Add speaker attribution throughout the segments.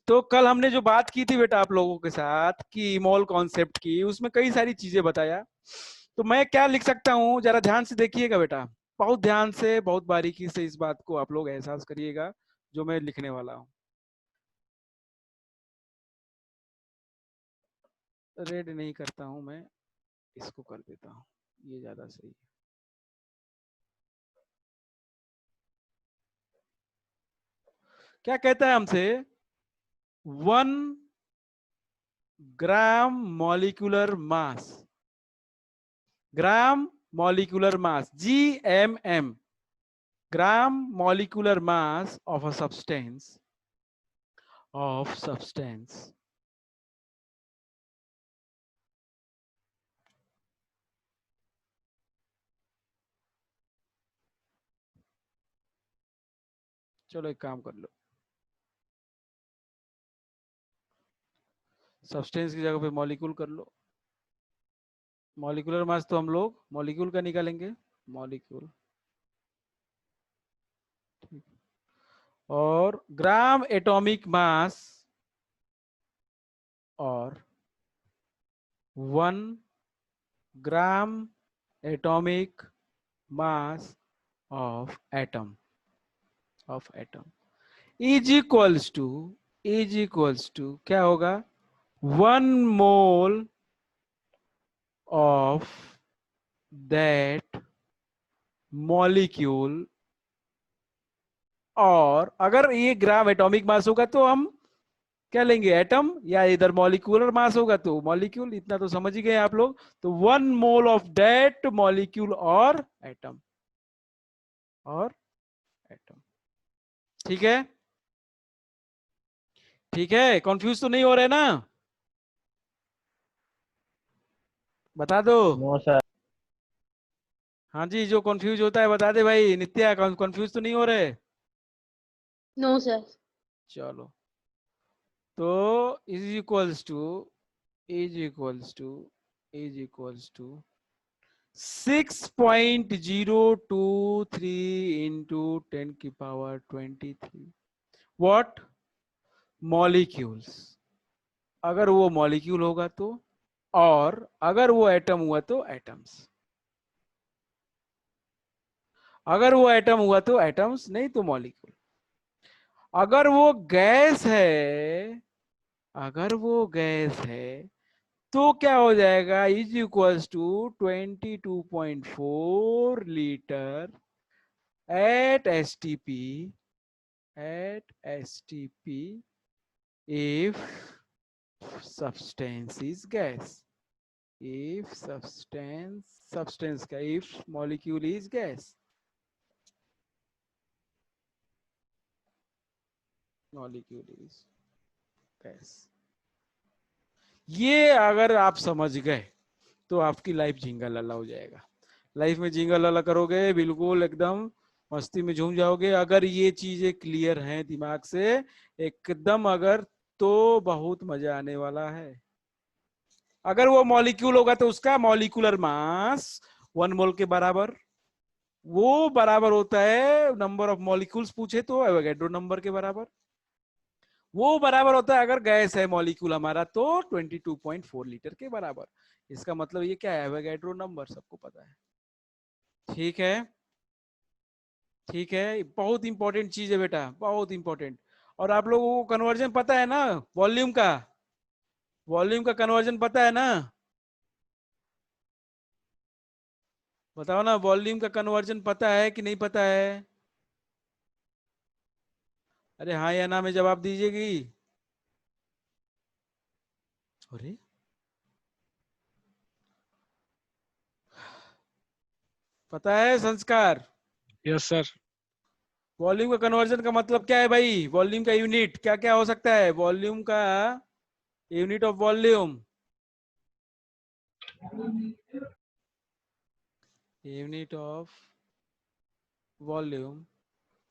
Speaker 1: तो कल हमने जो बात की थी बेटा आप लोगों के साथ कि मोल कॉन्सेप्ट की, उसमें कई सारी चीजें बताया। तो मैं क्या लिख सकता हूँ, जरा ध्यान से देखिएगा बेटा, बहुत ध्यान से, बहुत बारीकी से इस बात को आप लोग एहसास करिएगा जो मैं लिखने वाला हूँ। रेड नहीं करता हूं मैं, इसको कर देता हूँ, ये ज्यादा सही है। क्या कहता है हमसे, 1 gram molecular mass, gram molecular mass, GMM, gram molecular mass of a substance चलो एक काम कर लो, सब्सटेंस की जगह पे मॉलिक्यूल कर लो। मॉलिक्यूलर मास तो हम लोग मॉलिक्यूल का निकालेंगे, मॉलिक्यूल, और ग्राम एटॉमिक मास, और 1 gram atomic mass of atom is equals to क्या होगा, 1 मोल ऑफ दैट मॉलिक्यूल। और अगर ये ग्राम एटॉमिक मास होगा तो हम क्या लेंगे, एटम, या इधर मॉलिक्यूलर मास होगा तो मॉलिक्यूल, इतना तो समझ ही गए आप लोग। तो 1 मोल ऑफ दैट मॉलिक्यूल और एटम, और एटम। ठीक है, ठीक है, कंफ्यूज तो नहीं हो रहे ना, बता दो।
Speaker 2: No sir.
Speaker 1: हाँ जी, जो कंफ्यूज होता है बता दे भाई, नित्या कंफ्यूज तो नहीं हो रहे।
Speaker 3: No sir.
Speaker 1: चलो, तो is equals to is equals to is equals to 6.023 into 10⁻23 what molecules. अगर वो मॉलिक्यूल होगा तो, और अगर वो एटम हुआ तो एटम्स, अगर वो एटम हुआ तो एटम्स, नहीं तो मॉलिक्यूल। अगर वो गैस है, अगर वो गैस है तो क्या हो जाएगा, is equals to 22.4 litre at STP if substance is gas, if substance का if molecule is gas, molecule is gas। ये अगर आप समझ गए तो आपकी लाइफ झिंगा लाला हो जाएगा। लाइफ में झिंगा लाला करोगे, बिल्कुल एकदम मस्ती में झूम जाओगे अगर ये चीजें क्लियर हैं दिमाग से एकदम, अगर तो बहुत मजा आने वाला है। अगर वो मॉलिक्यूल होगा तो उसका मॉलिक्यूलर मास 1 मोल के बराबर, वो बराबर होता है नंबर ऑफ मॉलिक्यूल्स पूछे तो एवोगैड्रो नंबर के बराबर। वो बराबर होता है अगर गैस है मॉलिक्यूल हमारा तो 22.4 लीटर के बराबर। इसका मतलब ये क्या है, एवोगैड्रो नंबर सबको पता है। ठीक है, ठीक है, बहुत इंपॉर्टेंट चीज है बेटा, बहुत इंपॉर्टेंट। और आप लोगों को कन्वर्जन पता है ना, वॉल्यूम का, वॉल्यूम का कन्वर्जन पता है ना, बताओ ना, वॉल्यूम का कन्वर्जन पता है कि नहीं पता है। अरे हाँ या ना में जवाब दीजिएगी। अरे पता है संस्कार,
Speaker 4: यस सर।
Speaker 1: वॉल्यूम का कन्वर्जन का मतलब क्या है भाई, वॉल्यूम का यूनिट क्या क्या हो सकता है, वॉल्यूम का unit of volume, unit of volume.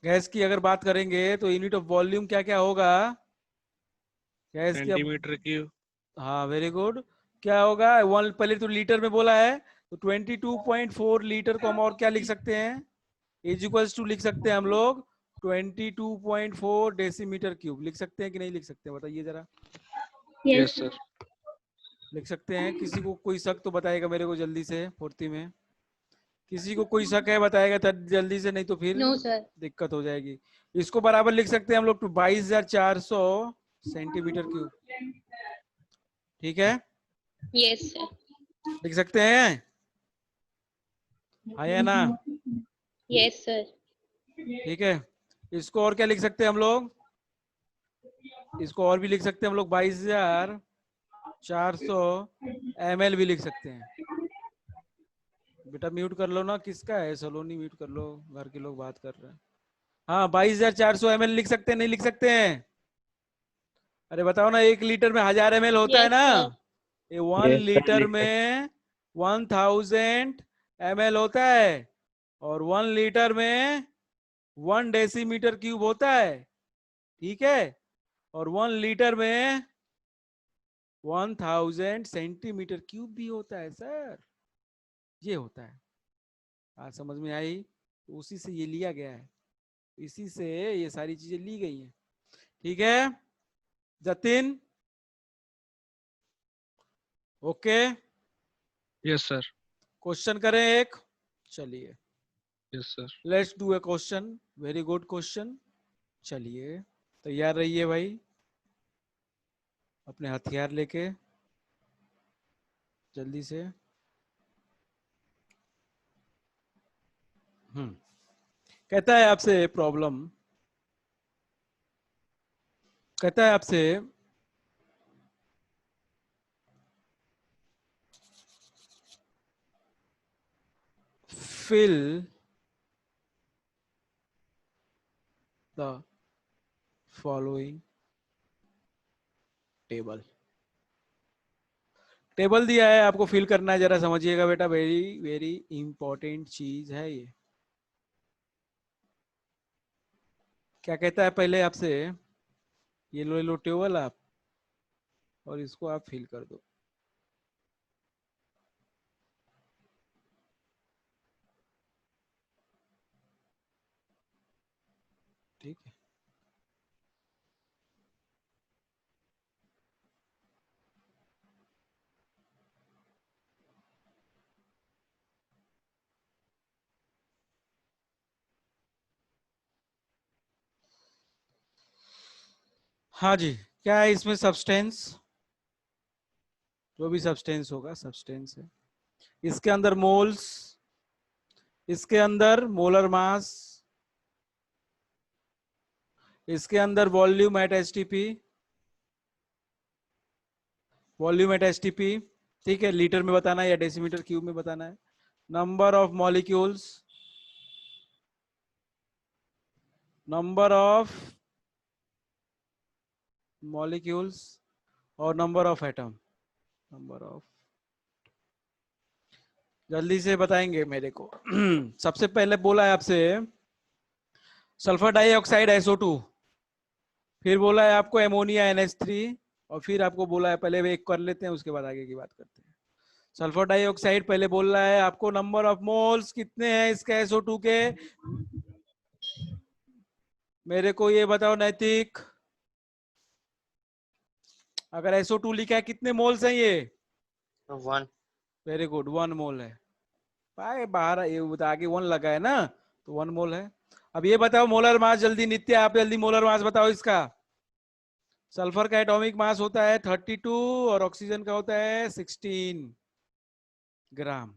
Speaker 1: Gas की अगर बात करेंगे तो यूनिट ऑफ वॉल्यूम क्या क्या होगा, गैस की अब,
Speaker 4: सेंटीमीटर क्यूब।
Speaker 1: हाँ वेरी गुड, क्या होगा, वन पहले तो लीटर में बोला है, तो 22.4 लीटर को हम और क्या लिख सकते हैं, इज इक्वल्स टू लिख सकते हैं हम लोग 22.4 डेसीमीटर क्यूब। लिख सकते हैं कि नहीं लिख सकते हैं, बताइए जरा।
Speaker 3: Yes.
Speaker 2: सर।
Speaker 1: लिख सकते हैं। किसी को कोई शक तो बताएगा मेरे को जल्दी से, फुर्ती में। किसी को कोई शक है बताएगा जल्दी से, नहीं तो फिर
Speaker 3: No, sir.
Speaker 1: दिक्कत हो जाएगी। इसको बराबर लिख सकते हैं हम लोग 22,400 सेंटीमीटर क्यूब। ठीक है,
Speaker 3: Yes, sir.
Speaker 1: लिख सकते हैं, हाँ या ना?
Speaker 3: Yes, sir.
Speaker 1: ठीक है, इसको और क्या लिख सकते हैं हम लोग? इसको और भी लिख सकते हैं हम लोग, 22,400 ml भी लिख सकते हैं। बेटा म्यूट कर लो ना, किसका है सलोनी, म्यूट कर लो, घर के लोग बात कर रहे हैं। हाँ, 22,400 ml लिख सकते हैं, नहीं लिख सकते हैं? अरे बताओ ना, 1 लीटर में 1000 ml होता है
Speaker 3: Yes,
Speaker 1: ना?
Speaker 3: sir.
Speaker 1: ये 1 लीटर में 1000 ml होता है, और 1 लीटर में 1 डेसीमीटर क्यूब होता है। ठीक है, और 1 लीटर में 1000 सेंटीमीटर क्यूब भी होता है सर, ये होता है। आज समझ में आई? तो उसी से ये लिया गया है, इसी से ये सारी चीजें ली गई हैं। ठीक है Jatin, okay?
Speaker 2: Yes sir.
Speaker 1: Question करें एक, चलिए
Speaker 2: yes sir.
Speaker 1: Let's do a question, very good question. चलिए तैयार रहिए भाई, अपने हथियार लेके जल्दी से। कहता है आपसे प्रॉब्लम, कहता है आपसे fill the following table. Table दिया है आपको, फिल करना है, जरा समझिएगा बेटा, वेरी वेरी इंपॉर्टेंट चीज है ये। क्या कहता है पहले आपसे, ये लो लो टेबल आप, और इसको आप फिल कर दो। ठीक है, हाँ जी। क्या है इसमें? सब्सटेंस, जो भी सब्सटेंस होगा सब्सटेंस है। इसके अंदर मोल्स, इसके अंदर मोलर मास, इसके अंदर volume at STP, volume at STP. ठीक है, लीटर में बताना है या डेसीमीटर क्यूब में बताना है। Number of molecules, number of molecules, और number of atom, number of. जल्दी से बताएंगे मेरे को। सबसे पहले बोला है आपसे सल्फर डाइऑक्साइड SO2, फिर बोला है आपको एमोनिया NH3, और फिर आपको बोला है, पहले एक कर लेते हैं उसके बाद आगे की बात करते हैं। सल्फर डाइऑक्साइड पहले बोल रहा है आपको नंबर ऑफ मोल्स कितने हैं इसके SO2 के। मेरे को ये बताओ नैतिक, अगर SO2 लिखा है कितने मोल्स हैं ये?
Speaker 4: 1।
Speaker 1: वेरी गुड, 1 मोल है। पाए बाहर ये आगे 1 लगा है ना, तो 1 मोल है। अब ये बताओ मोलर मास, जल्दी नित्य आप जल्दी मोलर मास बताओ इसका। सल्फर का एटॉमिक मास होता है 32 और ऑक्सीजन का होता है 16 ग्राम।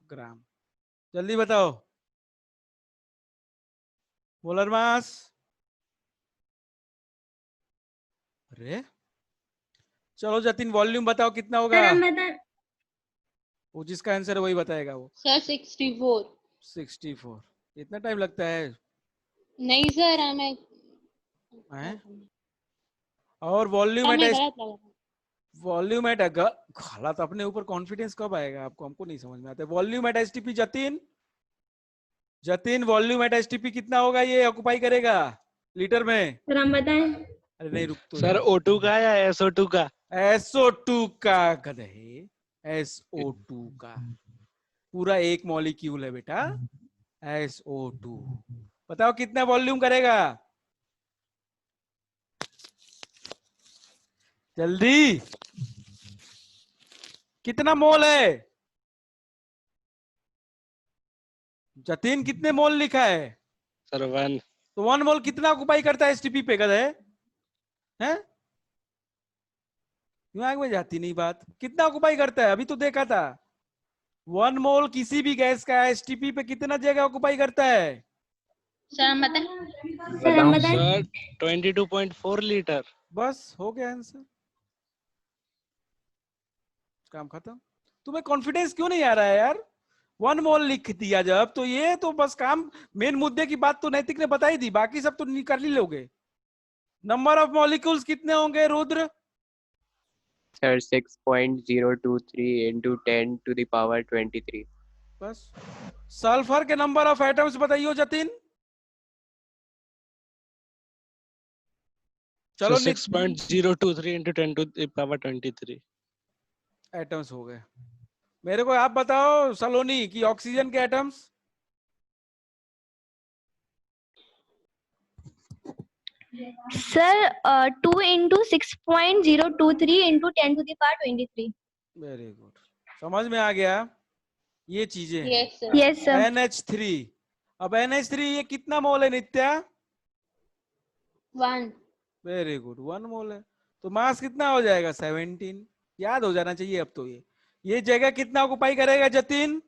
Speaker 1: ग्राम, जल्दी बताओ मोलर मास। अरे चलो जतिन, वॉल्यूम बताओ कितना होगा? वो जिसका आंसर है वही बताएगा वो।
Speaker 3: Sir, 64.
Speaker 1: 64। इतना टाइम लगता है?
Speaker 3: नहीं सर, हमें
Speaker 1: हैं? और वॉल्यूम
Speaker 3: हमें
Speaker 1: एट,
Speaker 3: गलत लगा।
Speaker 1: वॉल्यूम एट खाला तो अपने ऊपर कॉन्फिडेंस कब आएगा आपको? हमको नहीं समझ में आता है। Volume at STP Jatin, Jatin volume at STP कितना होगा ये ऑक्युपाई करेगा लीटर में?
Speaker 3: सर हम बताएं?
Speaker 1: अरे नहीं, रुक तो
Speaker 2: सर O2 का या SO2 का?
Speaker 1: SO2 का गधे, SO2 का। पूरा एक मॉलिक्यूल है बेटा, SO2। बताओ कितना वॉल्यूम करेगा, जल्दी, कितना मोल है? जतिन कितने मोल लिखा है?
Speaker 2: सर 1।
Speaker 1: तो 1 मोल कितना ऑक्युपाई करता है एसटीपी पे, गधे हैं? दिमाग में जाती नहीं बात, कितना ऑक्युपाई करता है? अभी तो देखा था 1 मोल किसी भी गैस का एसटीपी पे कितना जगह ऑक्युपाई करता है?
Speaker 3: सर हम बताएं?
Speaker 4: सर हम बताएं?
Speaker 2: Sir 22.4 litre.
Speaker 1: बस हो गया आंसर, काम खत्म। तुम्हें कॉन्फिडेंस क्यों नहीं आ रहा है यार? 1 मोल लिख दिया जब, तो ये तो बस काम, मेन मुद्दे की बात तो नैतिक ने बता ही दी, बाकी सब तो कर ही लोगे। नंबर ऑफ मॉलिक्यूल्स कितने होंगे Rudra?
Speaker 5: Sir 6.023 into 10 to the power 23।
Speaker 1: बस। सल्फर के नंबर ऑफ एटम्स बताइयो जतिन।
Speaker 2: सर
Speaker 1: चलो
Speaker 2: 6.023 into 10 to the power 23।
Speaker 1: Atoms हो गए। मेरे को आप बताओ सलोनी की ऑक्सीजन के atoms.
Speaker 4: Sir 2 into 6.023 into 10 to the power 23।
Speaker 1: Very good, समझ में आ गया ये चीजें।
Speaker 3: Yes sir.
Speaker 4: Yes sir.
Speaker 1: NH3, अब NH3 ये कितना मोल है नित्या?
Speaker 3: 1।
Speaker 1: वेरी गुड, 1 मोल है, तो मास कितना हो जाएगा? 17। याद हो जाना चाहिए अब तो। ये जगह कितना ऑक्युपाई करेगा जतिन?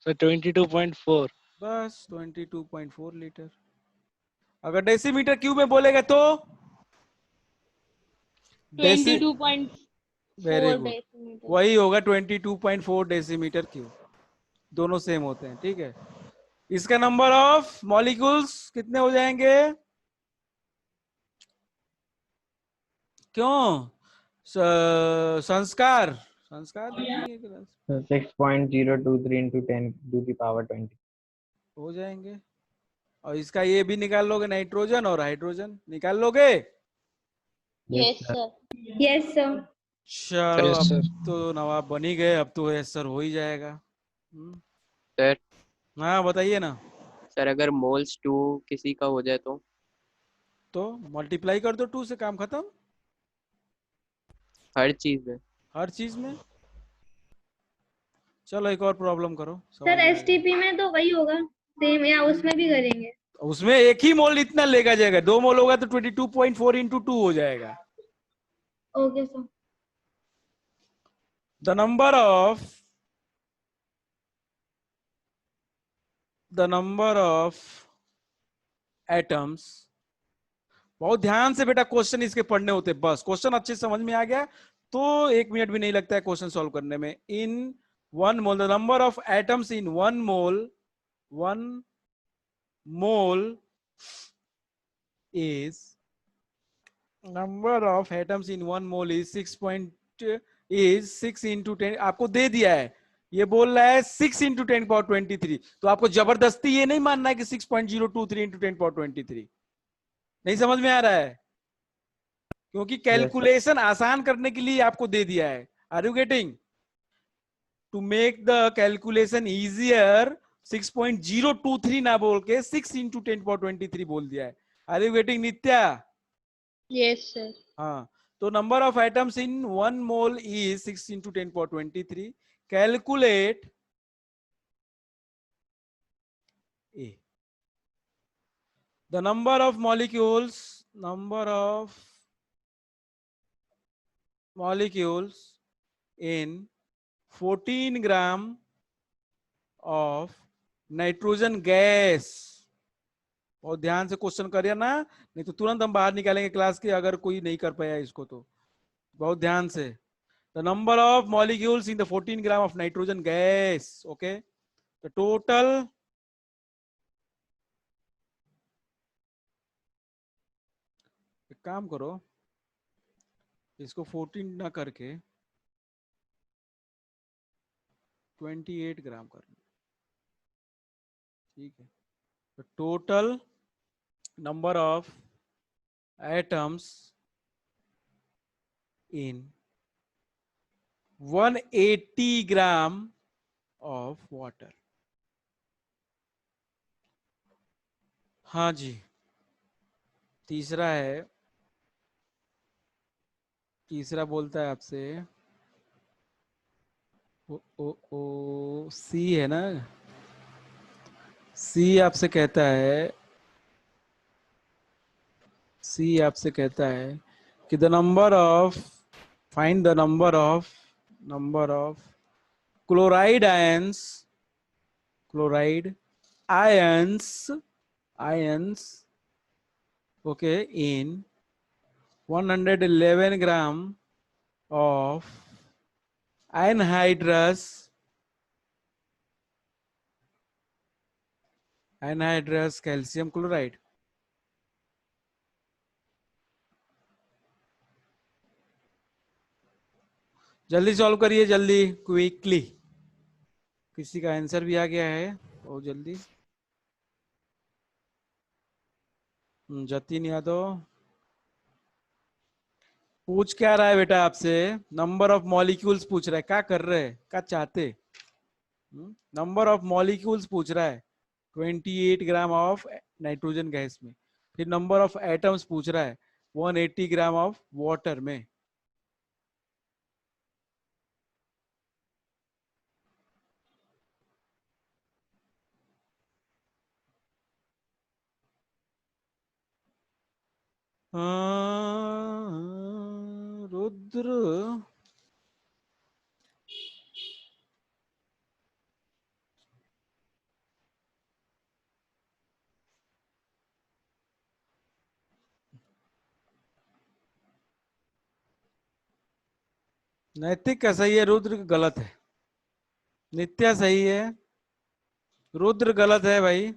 Speaker 2: सर 22.4।
Speaker 1: बस 22.4 लीटर। अगर डेसीमीटर क्यूब में बोलेगा तो
Speaker 3: 22.4
Speaker 1: वेरी गुड,
Speaker 3: डेसीमीटर।
Speaker 1: वही होगा 22.4 डेसीमीटर क्यूब, दोनों सेम होते हैं, ठीक है। इसका नंबर ऑफ मॉलिक्यूल्स कितने हो जाएंगे? क्यों संस्कार, संस्कार भी नहीं है class?
Speaker 6: 6.023 into 10 to the power 20।
Speaker 1: हो जाएंगे। और इसका ये भी निकाल लोगे, नाइट्रोजन और हाइड्रोजन निकाल लोगे?
Speaker 3: Yes sir.
Speaker 4: Yes sir.
Speaker 1: चलो
Speaker 2: यस
Speaker 1: अब
Speaker 2: सर।
Speaker 1: तो नवाब बन ही गए, अब तो यस सर हो ही जाएगा।
Speaker 5: सर
Speaker 1: हाँ बताइए ना।
Speaker 5: सर अगर मोल्स 2 किसी का हो जाए
Speaker 1: तो मल्टीप्लाई कर दो 2 से, काम खत्म।
Speaker 5: हर चीज में।
Speaker 1: हर चीज में। चलो एक और प्रॉब्लम करो, समझ
Speaker 4: सर
Speaker 1: में आ जाएगा।
Speaker 4: एसटीपी में तो वही होगा सेम, या उसमें भी करेंगे?
Speaker 1: उसमें एक ही मोल इतना लेगा जाएगा, 2 मोल होगा तो 22.4 into 2 हो जाएगा।
Speaker 4: Okay sir.
Speaker 1: The number of atoms, बहुत ध्यान से बेटा क्वेश्चन इसके पढ़ने होते, बस क्वेश्चन अच्छे से समझ में आ गया तो 1 मिनट भी नहीं लगता है क्वेश्चन सॉल्व करने में। In 1 mole, the number of atoms in 1 mole is, number of atoms in 1 mole is 6 into 10, आपको दे दिया है, ये बोल रहा है 6 into 10 power 23, तो आपको जबरदस्ती ये नहीं मानना है कि 6.023 into 10 power 23। नहीं समझ में आ रहा है? क्योंकि कैलकुलेशन आसान करने के लिए आपको दे दिया है। Are you getting? To make the calculation easier 6.023 ना बोल के 6 into 10 power 23 बोल दिया है। Are you getting Nitya?
Speaker 3: Yes sir.
Speaker 1: हाँ, तो number of atoms in 1 mole is 6 into 10 power 23। Calculate A, the number of molecules in 14 gram of nitrogen gas. और ध्यान से क्वेश्चन करिए ना, नहीं तो तुरंत हम बाहर निकालेंगे क्लास के, अगर कोई नहीं कर पाया इसको तो। बहुत ध्यान से, the number of molecules in the 14 gram of nitrogen gas, okay, the total एक काम करो, इसको 14 ना करके 28 ग्राम कर लो, ठीक है। the total number of atoms in 180 gram of water, हाँ जी, तीसरा है, तीसरा बोलता है आपसे, ओ ओ ओ सी है ना, सी आपसे कहता है, सी आपसे कहता है कि the number of, find the number of chloride ions, chloride ions, ions, okay, in 111 gram of anhydrous, anhydrous calcium chloride. जल्दी सॉल्व करिए, जल्दी, क्विकली। किसी का आंसर भी आ गया है, और जल्दी। जतिन यादव पूछ क्या रहा है बेटा आपसे? नंबर ऑफ मॉलिक्यूल्स पूछ रहा है, क्या कर रहे हैं, क्या चाहते? नंबर ऑफ मॉलिक्यूल्स पूछ रहा है 28 ग्राम ऑफ नाइट्रोजन गैस में। फिर नंबर ऑफ एटम्स पूछ रहा है 180 ग्राम ऑफ वाटर में। रुद्र, नैतिक का सही है, रुद्र गलत है। नित्या सही है, रुद्र गलत है भाई।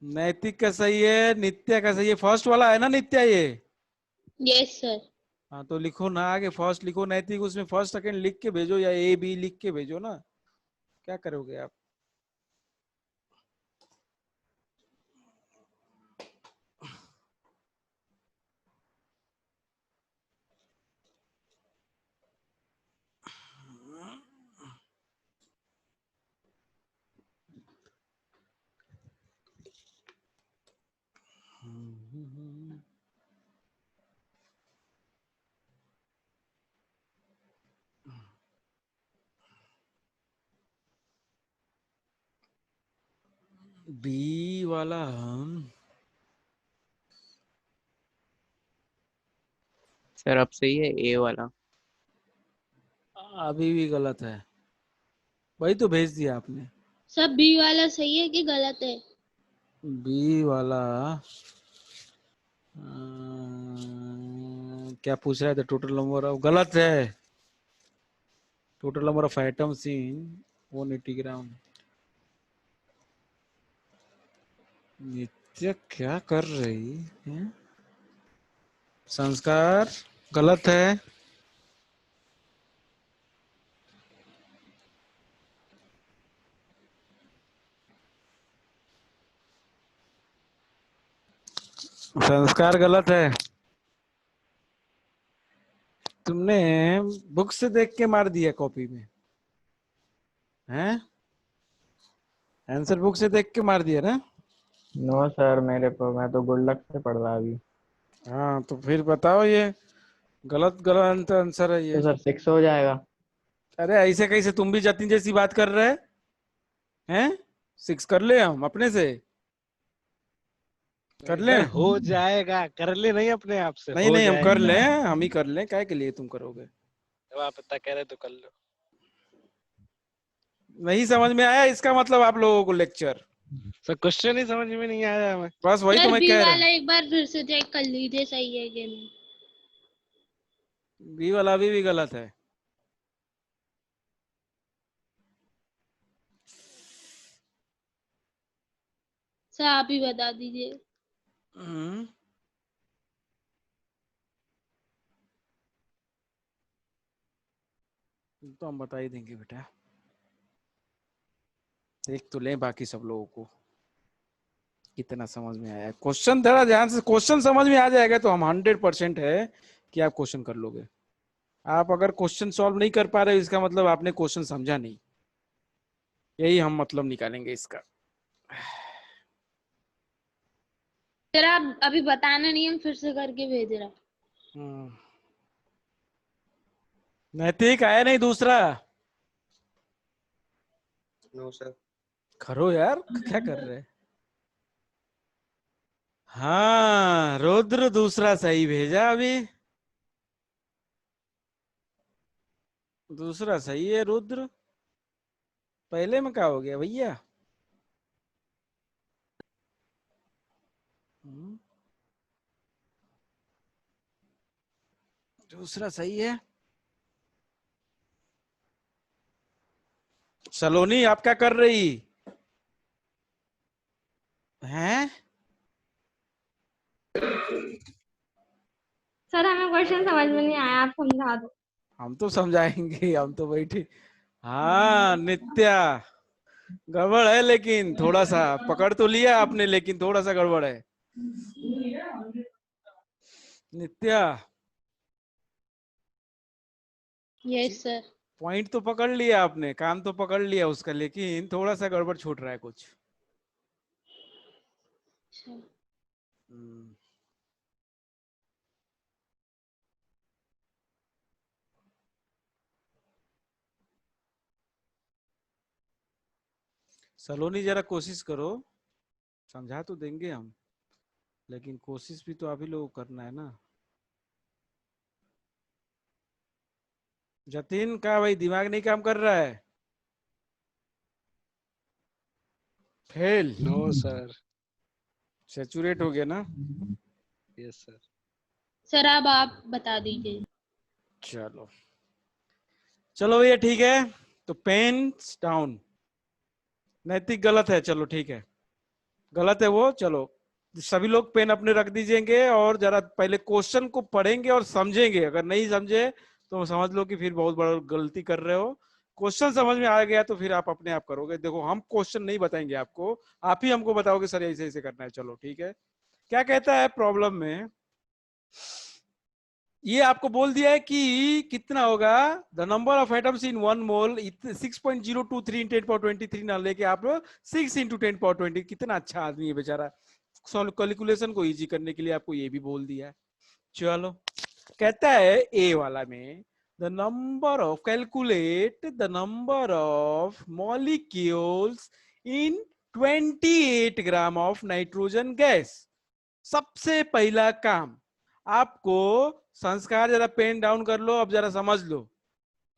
Speaker 1: नैतिक का सही है, नित्या का सही है। फर्स्ट वाला है ना नित्या ये?
Speaker 3: Yes sir.
Speaker 1: हाँ तो लिखो ना, आगे फर्स्ट लिखो नैतिक, उसमें फर्स्ट सेकंड लिख के भेजो, या ए बी लिख के भेजो ना, क्या करोगे आप? बी वाला
Speaker 5: सर अब सही है ए वाला।
Speaker 1: अभी भी गलत है, वही तो भेज दिया आपने।
Speaker 3: सब बी वाला सही है कि गलत है?
Speaker 1: बी वाला क्या पूछ रहा है? टोटल नंबर ऑफ, गलत है। Total number of items in 180 ग्राम। नित्य क्या कर रही है? संस्कार गलत है। संस्कार गलत है। तुमने बुक से देख के मार दिया कॉपी में, हैं? आंसर बुक से देख के मार दिया ना?
Speaker 6: नो सर, मेरे को, मैं तो गुड लक से पढ़ रहा अभी।
Speaker 1: हाँ तो फिर बताओ, ये गलत गलत आंसर है ये।
Speaker 6: तो सर 6 हो जाएगा।
Speaker 1: अरे ऐसे कैसे, तुम भी जतिन जैसी बात कर रहे हैं? 6 कर ले हम अपने से, कर ले।
Speaker 2: सर हो जाएगा, कर ले नहीं अपने आप से,
Speaker 1: नहीं
Speaker 2: हो
Speaker 1: नहीं, हम कर
Speaker 2: जाएगा।
Speaker 1: लें, हम ही कर लें, काय के लिए तुम करोगे?
Speaker 2: जब आप इतना कह रहे तो कर लो।
Speaker 1: नहीं समझ में आया इसका मतलब आप लोगों को लेक्चर?
Speaker 2: सर क्वेश्चन ही समझ में नहीं आया हमें।
Speaker 1: बस वही तो
Speaker 3: सर
Speaker 1: मैं
Speaker 3: बी
Speaker 1: कह रहा
Speaker 3: वाला
Speaker 1: हूँ।
Speaker 3: एक बार फिर से चेक कर लीजिए सही है कि नहीं।
Speaker 1: बी वाला अभी भी गलत है।
Speaker 3: सर आप ही बता दीजिए।
Speaker 1: तो हम बता ही देंगे बेटा, देख तो लें बाकी सब लोगों को कितना समझ में आया। क्वेश्चन थोड़ा ध्यान से, क्वेश्चन समझ में आ जाएगा तो हम 100% है कि आप क्वेश्चन कर लोगे। आप अगर क्वेश्चन सॉल्व नहीं कर पा रहे, इसका मतलब आपने क्वेश्चन समझा नहीं, यही हम मतलब निकालेंगे इसका।
Speaker 3: सर आप अभी बताना नहीं, हम फिर से करके भेज रहा।
Speaker 1: नैतिक आया नहीं दूसरा?
Speaker 2: No sir.
Speaker 1: करो यार, क्या कर रहे? हाँ, रुद्र दूसरा सही भेजा अभी। दूसरा सही है रुद्र। पहले में क्या हो गया भैया? दूसरा सही है। सलोनी आप क्या कर रही हैं?
Speaker 4: सर हमें क्वेश्चन समझ में नहीं आया, आप समझा दो।
Speaker 1: हम तो समझाएंगे, हम तो बैठे। हाँ नित्या, गड़बड़ है लेकिन थोड़ा सा पकड़ तो लिया आपने, लेकिन थोड़ा सा गड़बड़ है नित्या।
Speaker 3: Yes sir.
Speaker 1: पॉइंट तो पकड़ लिया आपने, काम तो पकड़ लिया उसका, लेकिन थोड़ा सा गड़बड़ छूट रहा है कुछ। हम्म। सलोनी जरा कोशिश करो, समझा तो देंगे हम, लेकिन कोशिश भी तो आप ही लोगों को करना है ना। जतिन का भाई दिमाग नहीं काम कर रहा है? फेल?
Speaker 2: No sir.
Speaker 1: सैचुरेट हो गया ना?
Speaker 2: Yes sir.
Speaker 3: सर अब आप बता दीजिए।
Speaker 1: चलो चलो भैया ठीक है, तो पेन डाउन। नैतिक गलत है, चलो ठीक है, गलत है वो। चलो सभी लोग पेन अपने रख दीजिएंगे और जरा पहले क्वेश्चन को पढ़ेंगे और समझेंगे। अगर नहीं समझे तो समझ लो कि फिर बहुत बड़ा गलती कर रहे हो। क्वेश्चन समझ में आ गया तो फिर आप अपने आप करोगे। देखो हम क्वेश्चन नहीं बताएंगे आपको, आप ही हमको बताओगे सर ऐसे ऐसे करना है। चलो ठीक है, क्या कहता है प्रॉब्लम में? ये आपको बोल दिया है कि कितना होगा the number of atoms in one mole 6.023 × 10⁻23 ना लेके आप 6 × 10⁻20। कितना अच्छा आदमी है बेचारा, कैलकुलेशन को इजी करने के लिए आपको ये भी बोल दिया है। चलो कहता है ए वाला में the number of, calculate the number of molecules in 28 gram of nitrogen gas. सबसे पहला काम आपको, संस्कार जरा पेन डाउन कर लो, अब जरा समझ लो।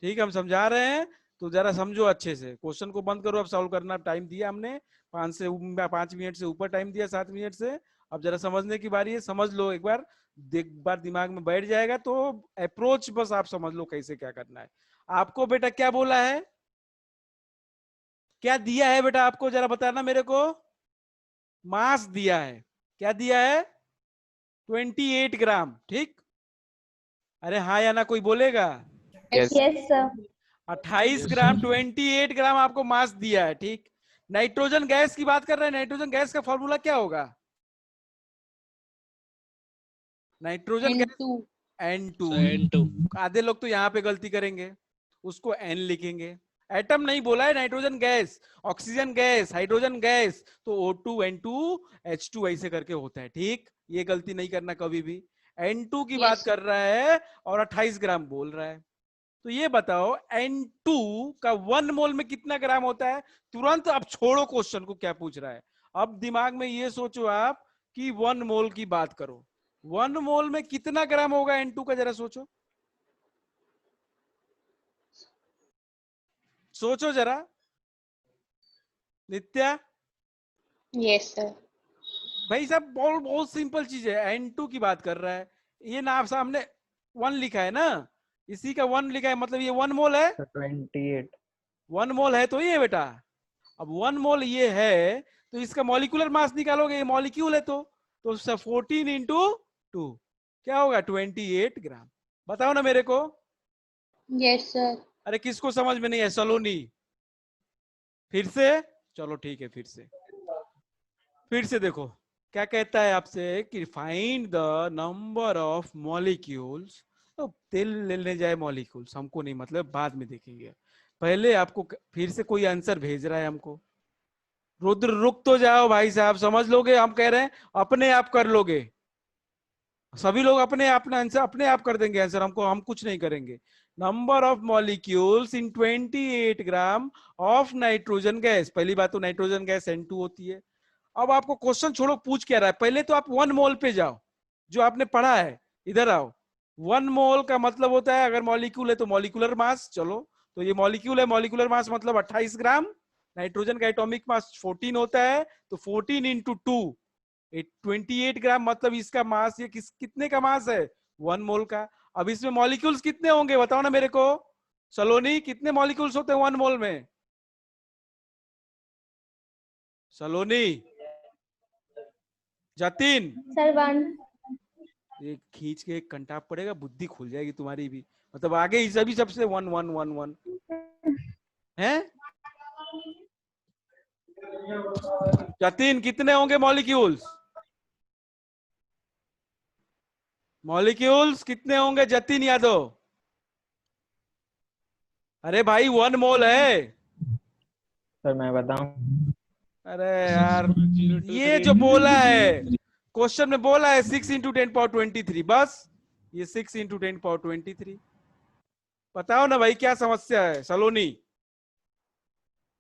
Speaker 1: ठीक है, हम समझा रहे हैं तो जरा समझो अच्छे से। क्वेश्चन को बंद करो, अब सॉल्व करना टाइम दिया हमने, 5 मिनट से ऊपर टाइम दिया, 7 मिनट से। अब जरा समझने की बारी है, समझ लो एक बार दिमाग में बैठ जाएगा तो अप्रोच बस आप समझ लो कैसे क्या करना है। आपको बेटा क्या बोला है, क्या दिया है बेटा आपको, जरा बताना मेरे को। मास दिया है, क्या दिया है? 28 ग्राम, ठीक। अरे हाँ या ना कोई बोलेगा?
Speaker 5: Yes
Speaker 4: yes sir.
Speaker 1: 28
Speaker 2: Yes,
Speaker 1: ग्राम,
Speaker 2: sir.
Speaker 1: 28 ग्राम आपको मास दिया है, ठीक। नाइट्रोजन गैस की बात कर रहे हैं, नाइट्रोजन गैस का फॉर्मूला क्या होगा? Nitrogen gas
Speaker 3: N2।
Speaker 1: N2।
Speaker 2: N2।
Speaker 1: आधे लोग तो यहाँ पे गलती करेंगे, उसको N लिखेंगे। एटम नहीं बोला है, nitrogen gas, oxygen gas, hydrogen gas, तो O2 N2 H2 ऐसे करके होता है, ठीक। ये गलती नहीं करना कभी भी। N2 की बात
Speaker 3: Yes।
Speaker 1: कर रहा है और 28 ग्राम बोल रहा है। तो ये बताओ N2 का 1 मोल में कितना ग्राम होता है? तुरंत अब छोड़ो क्वेश्चन को, क्या पूछ रहा है। अब दिमाग में ये सोचो आप कि 1 मोल की बात करो। 1 मोल में कितना ग्राम होगा N2 का, जरा सोचो, सोचो जरा। नित्या?
Speaker 3: Yes sir.
Speaker 1: भाई साहब बहुत बहुत सिंपल चीज है, N2 की बात कर रहा है। ये ना आप सामने 1 लिखा है ना, इसी का 1 लिखा है, मतलब ये 1 मोल है।
Speaker 6: 28।
Speaker 1: 1 मोल है तो ये बेटा, अब 1 मोल ये है तो इसका मॉलिक्यूलर मास निकालोगे, ये मॉलिक्यूल है तो 14 इंटू 2 क्या होगा? 28 ग्राम। बताओ ना मेरे को।
Speaker 3: Yes sir.
Speaker 1: अरे किसको समझ में नहीं है? सलोनी फिर से, चलो ठीक है, फिर से देखो क्या कहता है आपसे कि find the number of molecules. तो तेल लेने जाए मॉलिक्यूल्स, हमको नहीं मतलब, बाद में देखेंगे। पहले आपको फिर से कोई आंसर भेज रहा है हमको, रुद्र रुक तो जाओ भाई साहब, समझ लोगे? हम कह रहे हैं अपने आप कर लोगे, सभी लोग अपने अपना आंसर अपने आप कर देंगे आंसर, हम कुछ नहीं करेंगे। Number of molecules in 28 gram of nitrogen gas. पहली बात तो नाइट्रोजन गैस N2 होती है। अब आपको क्वेश्चन छोड़ो, पूछ क्या रहा है, पहले तो आप 1 मोल पे जाओ, जो आपने पढ़ा है। इधर आओ, 1 मोल का मतलब होता है, अगर मॉलिक्यूल है तो मॉलिक्यूलर मास। चलो, तो ये मॉलिक्यूल है, मॉलिक्यूलर मास मतलब 28 ग्राम। नाइट्रोजन का एटॉमिक मास 14 होता है, तो 14 इंटू 2 28 ग्राम, मतलब इसका मास, ये कितने का मास है? 1 मोल का। अब इसमें मॉलिक्यूल्स कितने होंगे बताओ ना मेरे को, सलोनी, कितने मॉलिक्यूल्स होते हैं 1 मोल में? सलोनी, जतिन,
Speaker 4: सर 1।
Speaker 1: ये खींच के एक कंटाप पड़ेगा, बुद्धि खुल जाएगी तुम्हारी भी, मतलब आगे ही सभी सबसे 1 1 1 1 है। जतिन, कितने होंगे मॉलिक्यूल्स? मॉलिक्यूल्स कितने होंगे जतिन यादव? अरे भाई 1 मोल है।
Speaker 6: सर मैं बताऊं?
Speaker 1: अरे यार, ये जो बोला है क्वेश्चन में, बोला है 6 इंटू 10 पावर 23, बस ये 6 इंटू 10 पावर 23। बताओ ना भाई, क्या समस्या है सलोनी?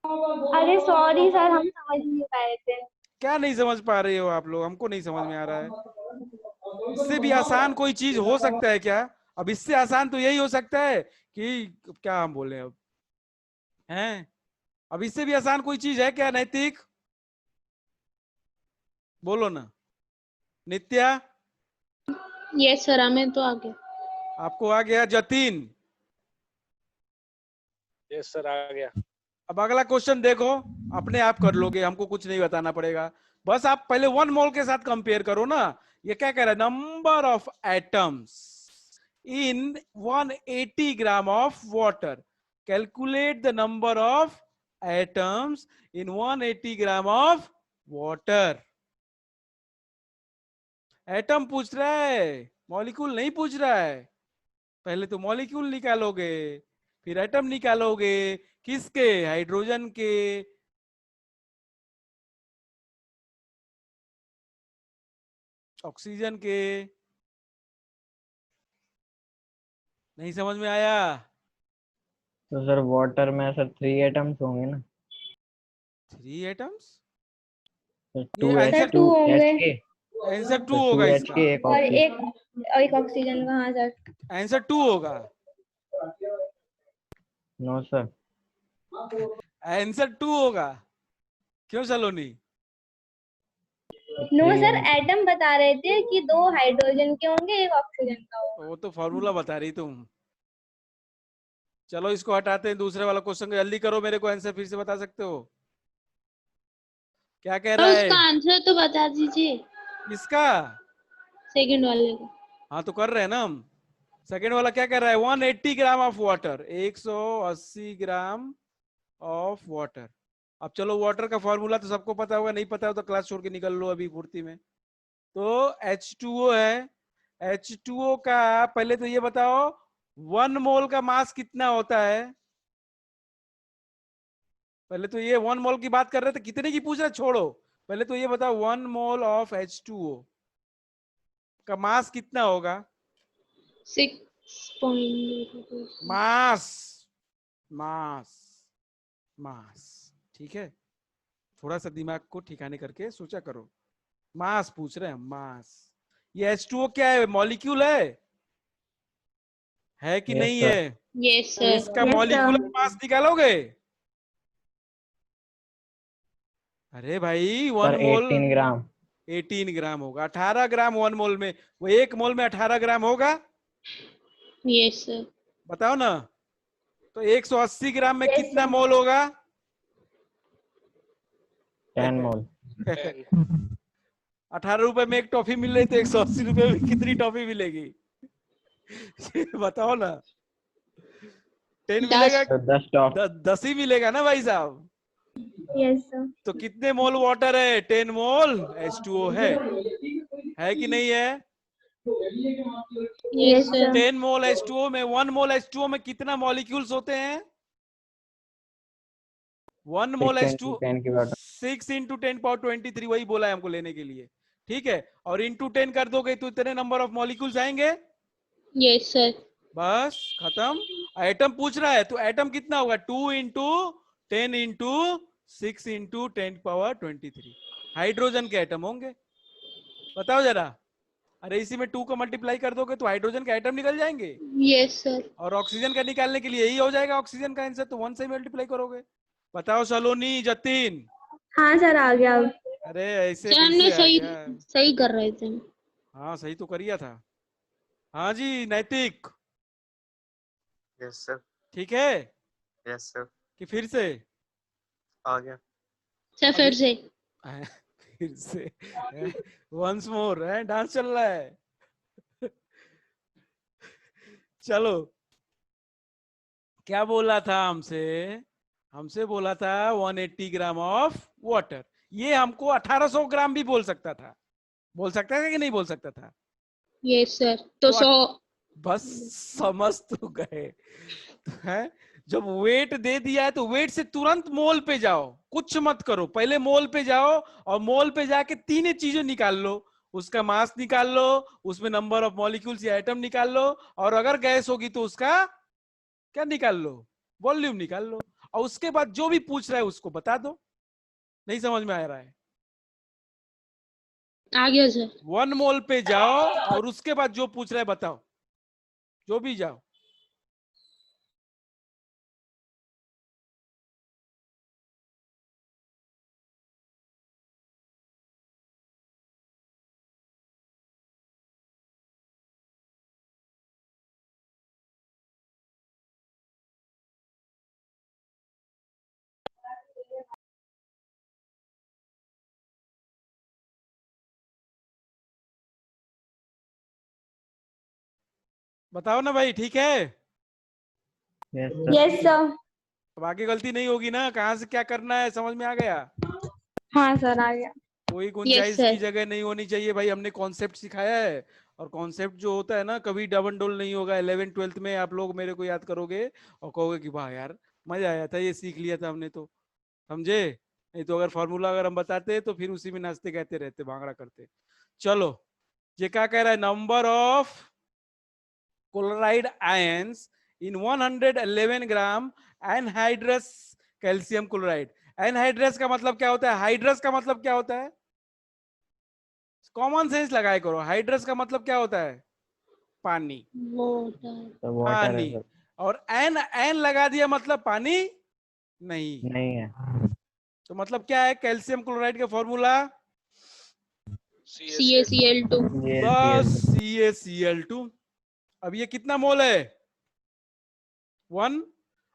Speaker 4: अरे सॉरी सर, हम समझ नहीं पाए थे।
Speaker 1: क्या नहीं समझ पा रहे हो आप लोग? हमको नहीं समझ में आ रहा है। इससे भी आसान कोई चीज हो सकता है क्या? अब इससे आसान तो यही हो सकता है कि क्या हम बोले अब, हैं? अब इससे भी आसान कोई चीज है क्या? नैतिक बोलो ना। नित्या,
Speaker 3: यस सर, हमें तो आ गया।
Speaker 1: आपको आ गया? जतिन,
Speaker 2: यस सर, आ गया।
Speaker 1: अब अगला क्वेश्चन देखो, अपने आप कर लोगे, हमको कुछ नहीं बताना पड़ेगा। बस आप पहले 1 मोल के साथ कंपेयर करो ना। ये क्या कह रहा है? Number of atoms in 180 gram of water. Calculate the number of atoms in 180 gram of water. Atom पूछ रहा है, मॉलिक्यूल नहीं पूछ रहा है। पहले तो मॉलिक्यूल निकालोगे, फिर एटम निकालोगे। किसके? हाइड्रोजन के। ऑक्सीजन के। नहीं समझ में आया?
Speaker 6: तो सर वाटर में सर 3 एटम्स होंगे ना?
Speaker 1: 3 एटम्स?
Speaker 6: तो
Speaker 1: ये
Speaker 6: 2
Speaker 1: आंसर
Speaker 4: सर 2 होंगे
Speaker 1: आंसर 2
Speaker 6: तो 2
Speaker 1: होगा
Speaker 6: H
Speaker 1: इसका।
Speaker 6: के एक
Speaker 4: और
Speaker 6: ऑक्सीजन।
Speaker 4: एक ऑक्सीजन का। हाँ सर।
Speaker 1: आंसर 2 होगा।
Speaker 6: No sir.
Speaker 1: आंसर 2 होगा। क्यों सलोनी?
Speaker 4: नो
Speaker 6: 3
Speaker 4: सर,
Speaker 6: होंगे।
Speaker 4: एटम बता रहे थे कि 2 हाइड्रोजन के होंगे, एक ऑक्सीजन का होगा।
Speaker 1: वो तो फॉर्मूला बता रही तुम। चलो इसको हटाते हैं, दूसरे वाला क्वेश्चन जल्दी करो, मेरे को आंसर फिर से बता सकते हो? क्या कह रहा है?
Speaker 3: उसका आंसर तो बता दीजिए,
Speaker 1: किसका?
Speaker 3: सेकंड वाले का।
Speaker 1: हाँ तो कर रहे हैं ना हम। सेकेंड वाला क्या कर रहा है? 180 gram of water, 180 gram of water. अब चलो, वाटर का फॉर्मूला तो सबको पता होगा, नहीं पता हो तो क्लास छोड़ के निकल लो अभी फुर्ती में। तो H2O है। H2O का पहले तो ये बताओ, 1 मोल का मास कितना होता है? पहले तो ये 1 मोल की बात कर रहे थे, कितने की पूछ रहे, छोड़ो। पहले तो ये बताओ 1 मोल ऑफ H2O का मास कितना होगा?
Speaker 3: 6.02।
Speaker 1: मास, मास, मास। ठीक है, थोड़ा सा दिमाग को ठिकाने करके सोचा करो। मास पूछ रहे हैं, मास। ये H2O क्या है? मॉलिक्यूल है कि
Speaker 6: यस
Speaker 1: नहीं
Speaker 6: सर।
Speaker 1: है?
Speaker 3: यस
Speaker 1: तो
Speaker 3: सर।
Speaker 1: इसका
Speaker 4: Yes,
Speaker 1: मॉलिक्यूलर
Speaker 4: sir.
Speaker 1: मास निकालोगे? अरे भाई 1
Speaker 6: सर
Speaker 1: मोल
Speaker 6: 18 ग्राम।
Speaker 1: 18 ग्राम होगा। 18 ग्राम 1 मोल में, वो 1 मोल में 18 ग्राम होगा?
Speaker 3: Yes sir.
Speaker 1: बताओ ना। तो 180 ग्राम में
Speaker 4: Yes,
Speaker 1: कितना
Speaker 4: sir.
Speaker 1: मोल होगा?
Speaker 6: 10 मोल।
Speaker 1: 18 रुपए में एक टॉफी मिल रही, तो 180 रुपए में कितनी टॉफी मिलेगी? बताओ ना। 10 मिलेगा?
Speaker 3: 10।
Speaker 6: तो 10 टॉप।
Speaker 1: 10 ही मिलेगा ना भाई साहब।
Speaker 4: Yes, sir.
Speaker 1: तो कितने मोल वाटर है? 10 मोल H2O है कि नहीं है?
Speaker 3: Yes
Speaker 4: Yes,
Speaker 3: sir.
Speaker 4: sir.
Speaker 1: 10 मोल H2O में, 1 मोल H2O में कितना मॉलिक्यूल्स होते हैं? 1 मोल
Speaker 6: 6
Speaker 1: H2
Speaker 6: into 10 की पावर
Speaker 1: 6 इंटू 10⁻23 वही बोला है हमको लेने के लिए, ठीक है। और इंटू 10 कर दोगे तो इतने नंबर ऑफ मॉलिक्यूल्स आएंगे,
Speaker 3: यस सर।
Speaker 1: बस खत्म। एटम पूछ रहा है तो एटम कितना होगा 2 इंटू 10 इंटू 6 इंटू 10⁻23 हाइड्रोजन के एटम होंगे, बताओ जरा। अरे इसी में 2 को मल्टीप्लाई कर दोगे तो हाइड्रोजन के एटम निकल जाएंगे,
Speaker 3: यस सर।
Speaker 1: और ऑक्सीजन का निकालने के लिए यही हो जाएगा ऑक्सीजन का आंसर, तो 1 से मल्टीप्लाई करोगे। बताओ सलोनी, जतिन।
Speaker 4: हाँ सर आ गया।
Speaker 1: अरे ऐसे
Speaker 3: सर हमने
Speaker 1: कैसे आ
Speaker 3: सही
Speaker 1: गया?
Speaker 3: सही कर रहे थे।
Speaker 1: हाँ सही तो करिया था। हाँ जी नैतिक,
Speaker 2: यस सर।
Speaker 1: ठीक है
Speaker 2: यस सर।
Speaker 1: कि फिर से?
Speaker 2: आ गया।
Speaker 3: सर फिर से।
Speaker 1: फिर से वंस मोर है, डांस चल रहा है। चलो, क्या बोला था हमसे? हमसे बोला था 180 ग्राम ऑफ वाटर। ये हमको 1800 ग्राम भी बोल सकता था, बोल सकता था कि नहीं बोल सकता था?
Speaker 3: Yes sir. तो
Speaker 1: तो
Speaker 3: 100।
Speaker 1: बस समझ तो गए है। जब वेट दे दिया है तो वेट से तुरंत मोल पे जाओ, कुछ मत करो, पहले मोल पे जाओ और मोल पे जाके तीन चीजें निकाल लो, उसका मास निकाल लो, उसमें नंबर ऑफ मॉलिक्यूल्स या एटम निकाल लो, और अगर गैस होगी तो उसका क्या निकाल लो, वॉल्यूम निकाल लो, और उसके बाद जो भी पूछ रहा है उसको बता दो। नहीं समझ में आ रहा है?
Speaker 3: आ गया सर।
Speaker 1: 1 मोल पे जाओ और उसके बाद जो पूछ रहा है बताओ, जो भी जाओ। बताओ ना भाई, ठीक है?
Speaker 6: Yes, sir.
Speaker 4: Yes sir.
Speaker 1: अब आगे गलती नहीं होगी ना, कहाँ से क्या करना है समझ में आ गया?
Speaker 4: हाँ सर आ गया।
Speaker 1: कोई
Speaker 3: यस
Speaker 1: गुंजाइश
Speaker 3: सर।
Speaker 1: की जगह नहीं होनी चाहिए भाई, हमने कॉन्सेप्ट सिखाया है, और कॉन्सेप्ट जो होता है ना कभी डबल डोल नहीं होगा। 11th 12th में आप लोग मेरे को याद करोगे और कहोगे कि वाह यार मजा आया था, ये सीख लिया था हमने तो, समझे? नहीं तो अगर फॉर्मूला अगर हम बताते तो फिर उसी में नाचते कहते रहते, भांगड़ा करते। चलो, ये क्या कह रहा है? Number of chloride ions in 111 gram anhydrous calcium chloride. Anhydrous का मतलब क्या होता है? हाइड्रस का मतलब क्या होता है? कॉमन सेंस लगाए करो, हाइड्रस का मतलब क्या होता है? पानी,
Speaker 3: वाटर।
Speaker 6: तो water है
Speaker 1: पानी।
Speaker 6: सर।
Speaker 1: और एन एन लगा दिया मतलब पानी नहीं।
Speaker 6: नहीं है।
Speaker 1: तो मतलब क्या है कैल्शियम क्लोराइड का फॉर्मूला?
Speaker 3: CaCl2।
Speaker 1: बस
Speaker 6: CaCl2।
Speaker 1: CaCl2। अब ये कितना मोल है? 1।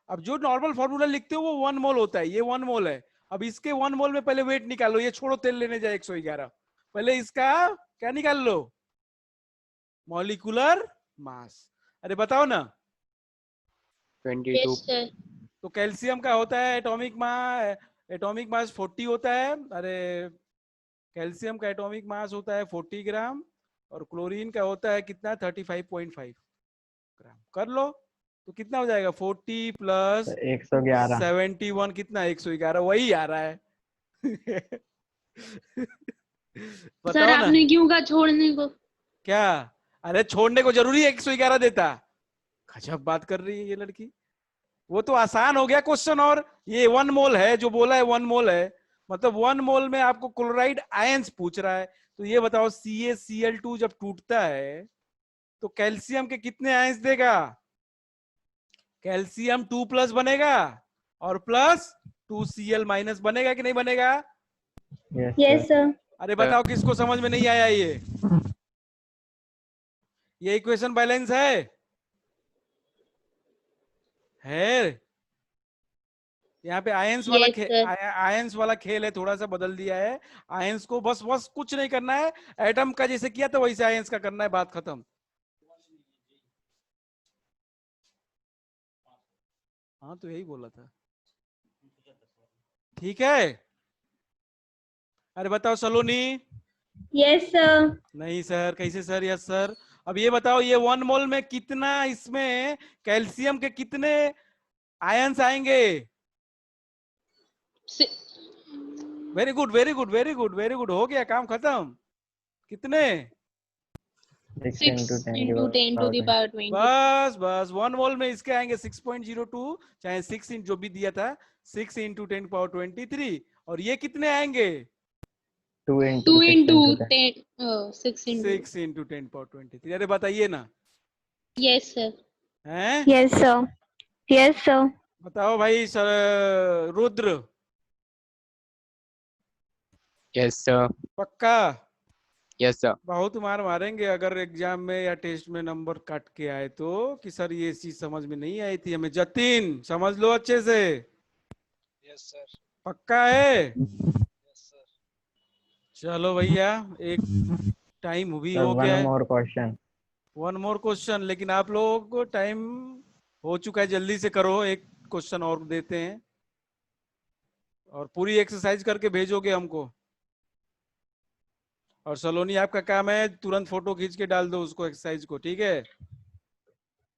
Speaker 1: अब जो नॉर्मल फॉर्मूला लिखते हो वो 1 मोल होता है, ये 1 मोल है। अब इसके 1 मोल में पहले वेट निकालो, ये छोड़ो तेल लेने जाए 111, पहले इसका क्या निकाल लो? Molecular mass. अरे बताओ ना।
Speaker 5: 22।
Speaker 3: Yes sir.
Speaker 1: तो कैल्शियम का होता है एटॉमिक मास 40 होता है। अरे कैल्शियम का एटॉमिक मास होता है 40 ग्राम, और क्लोरीन का होता है कितना? 35.5 ग्राम। कर लो तो कितना हो जाएगा? 40 प्लस
Speaker 6: 111।
Speaker 1: 71 कितना? 111, वही आ रहा है।
Speaker 3: सर
Speaker 1: बताओ ना
Speaker 3: आपने क्यों कहा छोड़ने को?
Speaker 1: क्या? अरे छोड़ने को जरूरी है 111 देता? गजब बात कर रही है ये लड़की। वो तो आसान हो गया क्वेश्चन, और ये 1 मोल है, जो बोला है 1 मोल है, मतलब 1 मोल में आपको क्लोराइड आयंस पूछ रहा है। तो ये बताओ CaCl2 जब टूटता है तो कैल्शियम के कितने आयंस देगा? कैल्शियम 2+ बनेगा और प्लस 2Cl- बनेगा कि नहीं बनेगा?
Speaker 6: Yes,
Speaker 4: yes
Speaker 6: sir.
Speaker 4: सर।
Speaker 1: अरे बताओ किसको समझ में नहीं आया? ये इक्वेशन बैलेंस है। यहाँ पे
Speaker 3: यस सर।
Speaker 1: आयंस वाला खेल है, थोड़ा सा बदल दिया है। आयंस को बस बस कुछ नहीं करना है, एटम का जैसे किया था वैसे आयंस का करना है, बात खत्म। हाँ तो यही बोला था, ठीक है? अरे बताओ सलोनी।
Speaker 4: Yes sir.
Speaker 1: नहीं सर, कैसे सर? Yes sir. अब ये बताओ ये 1 मोल में कितना, इसमें कैल्शियम के कितने आयंस आएंगे? Very good very good very good very good, हो गया काम खत्म। कितने?
Speaker 6: 6
Speaker 3: 6
Speaker 6: into 10
Speaker 3: into 10 to the power 20.
Speaker 1: बस बस 1 वोल्ट में इसके आएंगे 6.02, चाहे 6 इंटू जो भी दिया था 6 इंटू 10 पावर 23, और ये कितने आएंगे?
Speaker 6: 2
Speaker 3: 2
Speaker 6: into 6 into
Speaker 3: into
Speaker 6: 10.
Speaker 3: 10 6 into
Speaker 1: 6 into 10 power 23। अरे बताइए ना,
Speaker 3: yes sir.
Speaker 1: हैं?
Speaker 4: Yes, sir. Yes, sir.
Speaker 1: बताओ भाई सर, रुद्र
Speaker 5: Yes, sir.
Speaker 1: पक्का?
Speaker 5: Yes, sir.
Speaker 1: बहुत मार मारेंगे अगर एग्जाम में या टेस्ट में नंबर कट के आए तो, कि सर ये चीज समझ में नहीं आई थी हमें। जतिन समझ लो अच्छे से।
Speaker 7: Yes sir.
Speaker 1: पक्का है?
Speaker 7: Yes sir.
Speaker 1: चलो भैया, एक टाइम भी
Speaker 6: Sir,
Speaker 1: हो
Speaker 6: one
Speaker 1: गया है।
Speaker 6: more question.
Speaker 1: 1 मोर क्वेश्चन, लेकिन आप लोगों को टाइम हो चुका है, जल्दी से करो। एक क्वेश्चन और देते हैं, और पूरी एक्सरसाइज करके भेजोगे हमको। और सलोनी आपका काम है तुरंत फोटो खींच के डाल दो उसको, एक्सरसाइज को, ठीक है?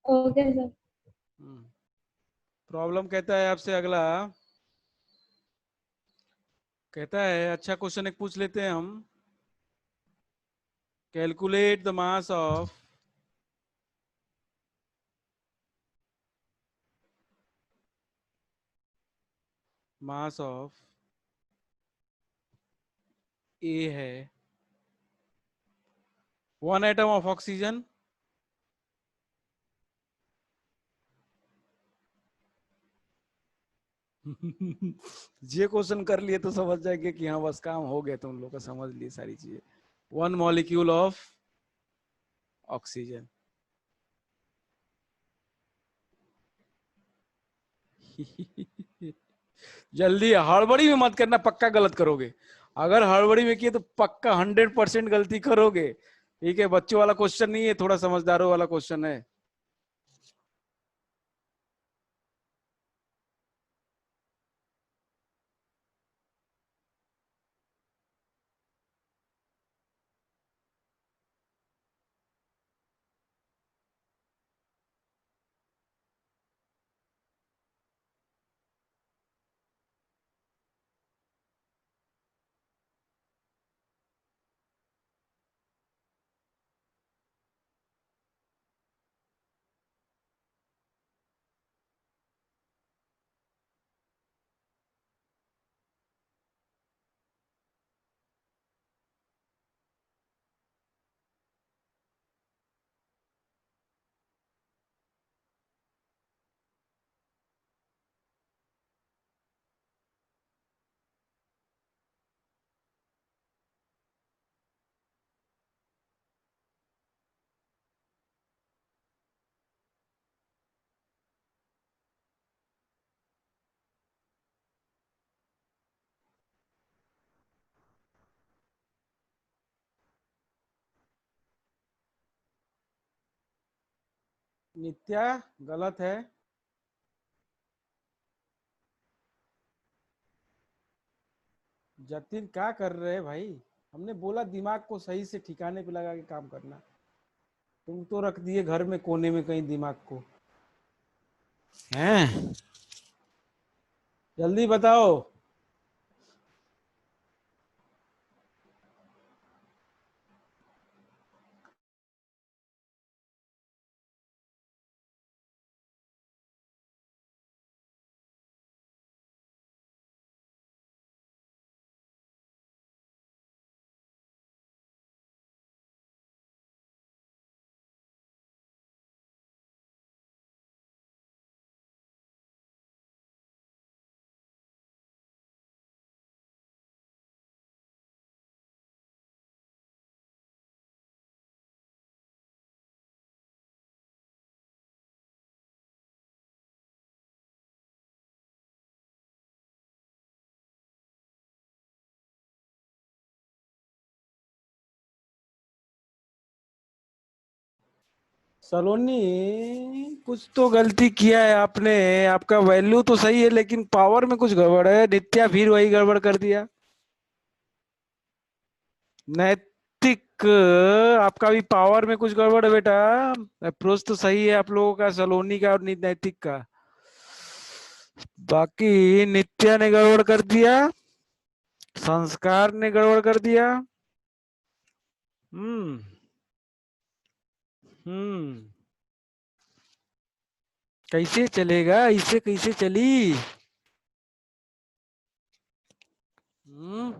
Speaker 3: Okay sir.
Speaker 1: प्रॉब्लम कहता है आपसे अगला, कहता है, अच्छा क्वेश्चन एक पूछ लेते हैं हम। कैलकुलेट द मास ऑफ ए है 1 एटम ऑफ ऑक्सीजन, ये क्वेश्चन कर लिए तो समझ जाएंगे कि हाँ बस काम हो गया, तुम लोग का समझ लिए सारी चीजें। 1 मॉलिक्यूल ऑफ ऑक्सीजन। जल्दी, हड़बड़ी में मत करना, पक्का गलत करोगे। अगर हड़बड़ी में किए तो पक्का 100% गलती करोगे, ठीक है? बच्चों वाला क्वेश्चन नहीं है, थोड़ा समझदारों वाला क्वेश्चन है। नित्या गलत है। जतिन क्या कर रहे हैं भाई? हमने बोला दिमाग को सही से ठिकाने पे लगा के काम करना, तुम तो रख दिए घर में कोने में कहीं दिमाग को, हैं? जल्दी बताओ। सलोनी, कुछ तो गलती किया है आपने। आपका वैल्यू तो सही है लेकिन पावर में कुछ गड़बड़ है। नित्या फिर वही गड़बड़ कर दिया। नैतिक, आपका भी पावर में कुछ गड़बड़ है बेटा। अप्रोच तो सही है आप लोगों का, सलोनी का और नैतिक का। बाकी नित्या ने गड़बड़ कर दिया, संस्कार ने गड़बड़ कर दिया। हम्म कैसे चलेगा, इसे कैसे चली? हम्म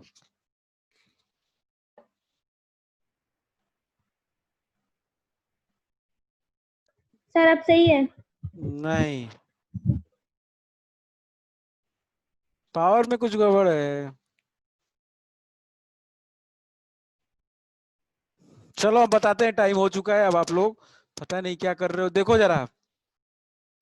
Speaker 4: सर अब सही है?
Speaker 1: नहीं, पावर में कुछ गड़बड़ है। चलो अब बताते हैं, टाइम हो चुका है। अब आप लोग पता नहीं क्या कर रहे हो, देखो जरा,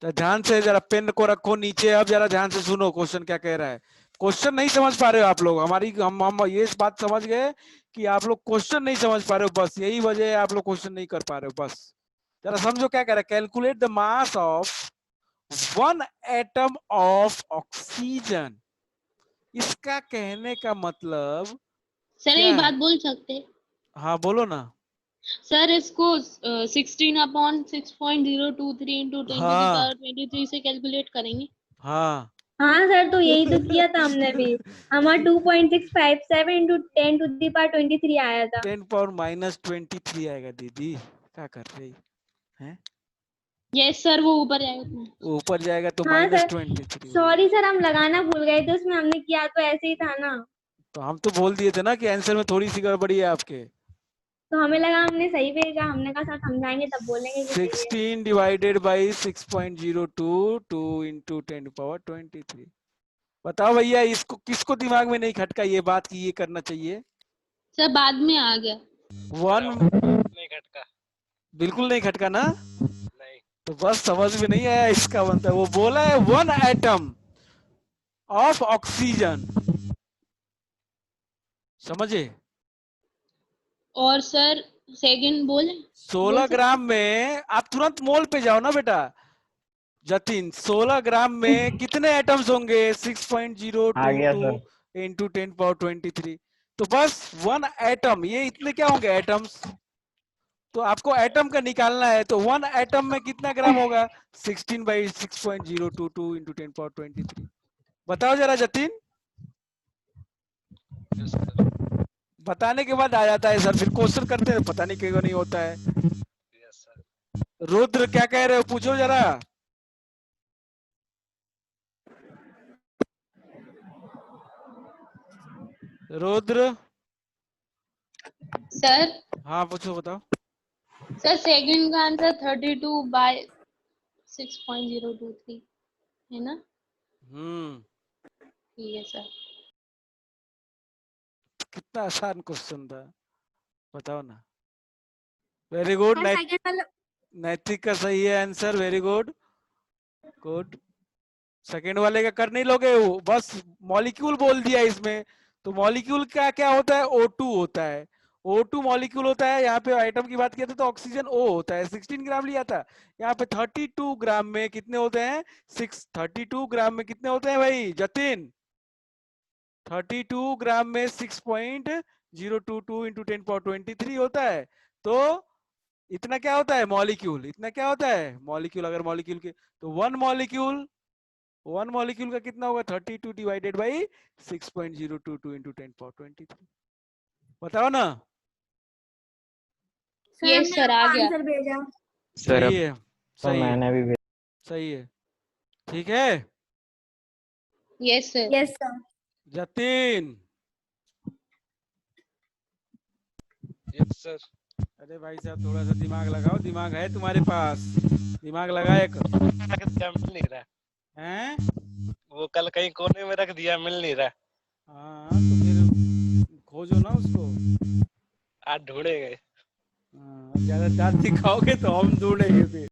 Speaker 1: तो ध्यान से जरा पेन को रखो नीचे। अब जरा ध्यान से सुनो क्वेश्चन क्या कह रहा है। क्वेश्चन नहीं समझ पा रहे हो आप लोग, हमारी हम ये इस बात समझ गए कि आप लोग क्वेश्चन नहीं समझ पा रहे हो, बस यही वजह है आप लोग क्वेश्चन नहीं कर पा रहे हो। बस जरा समझो क्या कह रहा है। Calculate the mass of 1 atom of oxygen. इसका कहने का मतलब
Speaker 3: सर
Speaker 1: क्या
Speaker 3: एक
Speaker 1: है?
Speaker 3: बात बोल सकते हैं?
Speaker 1: हाँ बोलो ना।
Speaker 3: सर इसको 16/6.023 इंटू 10 to the power
Speaker 1: हाँ
Speaker 3: 23 से कैलकुलेट करेंगे।
Speaker 1: हाँ
Speaker 4: हाँ सर, तो यही तो किया था हमने भी। हमारा 2.657 इंटू 10 to the power 23 आया था।
Speaker 1: 10 पावर -23 आएगा दीदी, क्या कर रही है?
Speaker 3: यस सर, वो ऊपर जाएगा उतना।
Speaker 1: ऊपर जाएगा तो
Speaker 4: हाँ सर,
Speaker 1: -23
Speaker 4: सॉरी सर, हम लगाना भूल गए थे उसमें, हमने किया तो ऐसे ही था ना।
Speaker 1: तो हम तो बोल दिए थे ना कि आंसर में थोड़ी सी गड़बड़ी है आपके।
Speaker 4: तो हमें लगा हमने सही भेजा, हमने कहा सर समझाएंगे तब बोलेंगे कि सही है।
Speaker 1: 16 डिवाइडेड बाई 6.02 2 इंटू 10 पावर 23। बताओ भैया, इसको किसको दिमाग में नहीं खटका ये बात कि ये करना चाहिए?
Speaker 3: सर बाद में आ गया।
Speaker 1: वन
Speaker 7: नहीं खटका।
Speaker 1: बिल्कुल नहीं खटका ना,
Speaker 7: नहीं।
Speaker 1: तो बस समझ में नहीं आया इसका मतलब। वो बोला है 1 एटम ऑफ ऑक्सीजन, समझे?
Speaker 3: और सर सेकंड बोले
Speaker 1: 16 ग्राम में, आप तुरंत मोल पे जाओ ना बेटा जतिन। 16 ग्राम में कितने एटम्स होंगे?
Speaker 6: आ गया
Speaker 1: 6.022
Speaker 6: सर।
Speaker 1: Into 10 power 23। तो बस 1 एटम, ये इतने क्या होंगे एटम्स, तो आपको एटम का निकालना है। तो 1 एटम में कितना ग्राम होगा? 16/6.022 इंटू 10 पावर 23। बताओ जरा जतिन।
Speaker 7: Yes sir.
Speaker 1: बताने के बाद आ जाता है सर, फिर क्वेश्चन करते हैं पता नहीं क्यों नहीं होता है।
Speaker 7: Yes sir.
Speaker 1: रुद्र क्या कह रहे हो, पूछो जरा। रुद्र
Speaker 3: सर।
Speaker 1: हाँ पूछो, बताओ।
Speaker 3: सर सेकंड का आंसर 32/6.023 है ना? ठीक है सर।
Speaker 1: कितना आसान क्वेश्चन था, बताओ ना। वेरी गुड, नैतिक का सही है answer, very good good. Second वाले का कर नहीं लोगे वो, बस मॉलिक्यूल बोल दिया इसमें। तो मॉलिक्यूल का क्या होता है? O2 होता है, O2 मॉलिक्यूल होता है। यहाँ पे आइटम की बात किया था तो ऑक्सीजन O होता है। 16 ग्राम लिया था, यहाँ पे 32 ग्राम में कितने होते हैं? 32 ग्राम में कितने होते हैं भाई जतिन? 32 ग्राम में 6.022 इंटू 10 पावर 23 होता है। तो इतना क्या होता है? मॉलिक्यूल। इतना क्या होता है? मॉलिक्यूल। अगर मॉलिक्यूल के तो वन मॉलिक्यूल का कितना होगा? 32 डिवाइडेड बाई 6.022 इंटू 10 पावर 23। बताओ ना।
Speaker 3: यस सर आ गया।
Speaker 4: आंसर भेजा।
Speaker 5: सर
Speaker 1: सही
Speaker 5: अब
Speaker 1: है,
Speaker 6: तो
Speaker 1: सही है,
Speaker 6: मैंने भी
Speaker 1: सही है, ठीक है
Speaker 3: yes sir.
Speaker 4: Yes sir.
Speaker 1: Jatin.
Speaker 7: Yes sir.
Speaker 1: अरे भाई साहब थोड़ा सा दिमाग लगाओ, दिमाग है तुम्हारे पास, दिमाग लगाए करो।
Speaker 7: रख दिया, मिल नहीं रहा।
Speaker 1: हैं?
Speaker 7: वो कल कहीं कोने में रख दिया, मिल नहीं रहा।
Speaker 1: हाँ तो फिर खोजो ना उसको।
Speaker 7: आज ढूंढे गए।
Speaker 1: हाँ, ज्यादा दांत दिखाओगे तो हम ढूंढेंगे फिर।